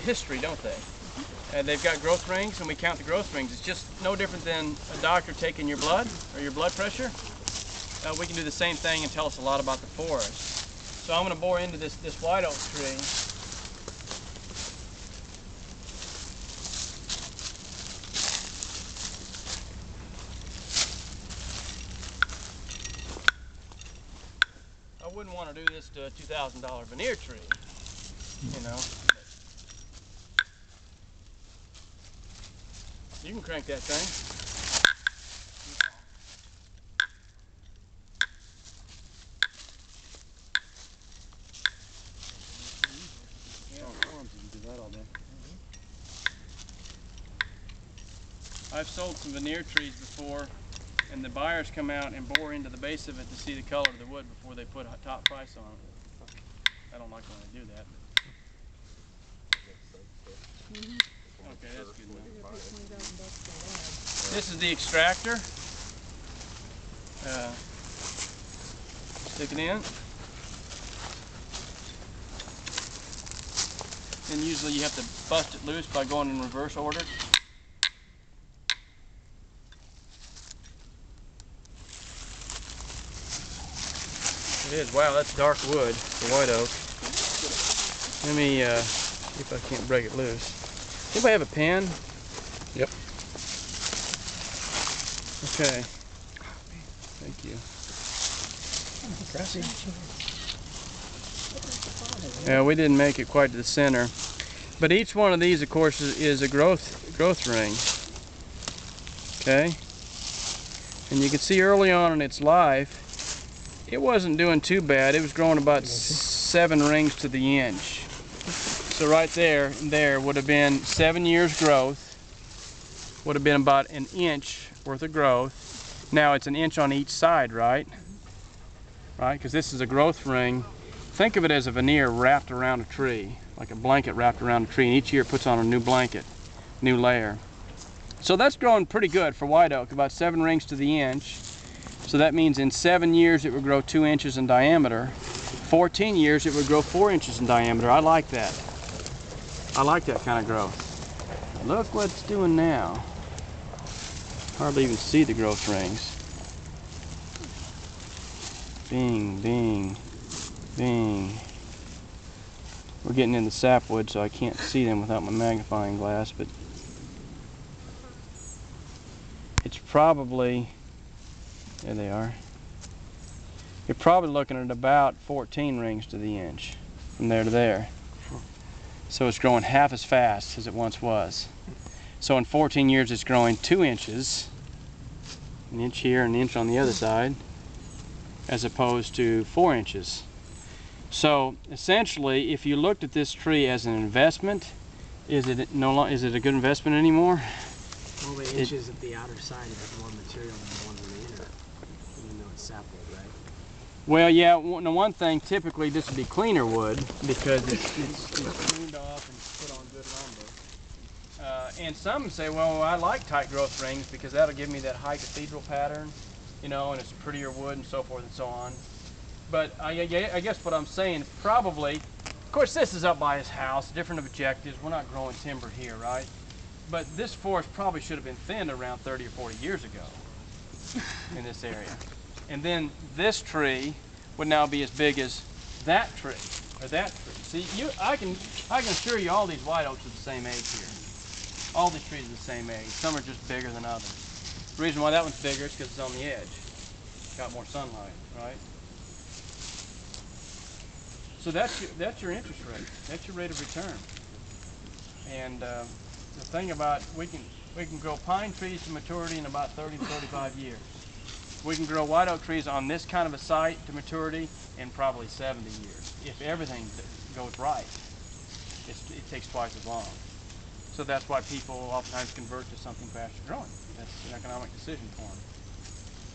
history, don't they? And they've got growth rings, and we count the growth rings. It's just no different than a doctor taking your blood or your blood pressure. We can do the same thing and tell us a lot about the forest. So I'm going to bore into this white oak tree. I wouldn't want to do this to a $2,000 veneer tree, you know. You can crank that thing. I've sold some veneer trees before, and the buyers come out and bore into the base of it to see the color of the wood before they put a top price on it. I don't like when I do that. Okay, that's good enough. This is the extractor. Stick it in. And usually you have to bust it loose by going in reverse order. It is. Wow, that's dark wood for white oak. Let me see if I can't break it loose. Anybody have a pen? Yep. Okay. Thank you. Yeah, we didn't make it quite to the center, but each one of these, of course, is a growth ring. Okay. And you can see early on in its life, it wasn't doing too bad. It was growing about 7 rings to the inch. So right there would have been 7 years growth. Would have been about an inch worth of growth. Now it's an inch on each side, right? Right, because this is a growth ring. Think of it as a veneer wrapped around a tree, like a blanket wrapped around a tree. And each year it puts on a new blanket, new layer. So that's growing pretty good for white oak, about 7 rings to the inch. So that means in 7 years it would grow 2 inches in diameter. 14 years it would grow 4 inches in diameter. I like that. I like that kind of growth. Look what it's doing now. Hardly even see the growth rings. Bing, bing, bing. We're getting in the sapwood, so I can't see them without my magnifying glass, but it's probably, there they are. You're probably looking at about 14 rings to the inch from there to there. So it's growing half as fast as it once was. So in 14 years it's growing 2 inches, an inch here and an inch on the other side, as opposed to 4 inches. So essentially, if you looked at this tree as an investment, is it a good investment anymore? All the inches at the outer side have more material than the ones in the inner, even though it's sapwood, right? Well, yeah, one thing, typically this would be cleaner wood because it's pruned off and put on good lumber. And some say, well, I like tight growth rings because that'll give me that high cathedral pattern, you know, and it's prettier wood and so forth and so on. But I guess what I'm saying, probably, of course this is up by his house, different objectives. We're not growing timber here, right? But this forest probably should have been thinned around 30 or 40 years ago in this area. And then this tree would now be as big as that tree, or that tree. See, I can assure you all these white oaks are the same age here. All these trees are the same age. Some are just bigger than others. The reason why that one's bigger is because it's on the edge. Got more sunlight, right? So that's your interest rate. That's your rate of return. And the thing about, we can grow pine trees to maturity in about 30 to 35 years. We can grow white oak trees on this kind of a site to maturity in probably 70 years. If everything goes right, it takes twice as long. So that's why people oftentimes convert to something faster growing. That's an economic decision for them,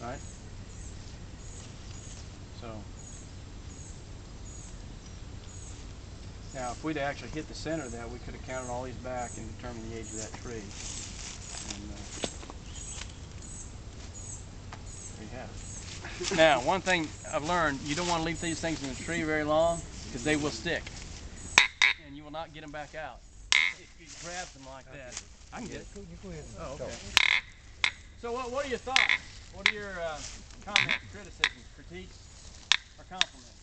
right? So now, if we'd actually hit the center of that, we could have counted all these back and determined the age of that tree. And there you have it. Now, one thing I've learned, you don't want to leave these things in the tree very long because they will stick. And you will not get them back out. you grab them like that. I can get it. You go ahead. Oh, okay. So what are your thoughts? What are your comments, criticisms, critiques, or compliments?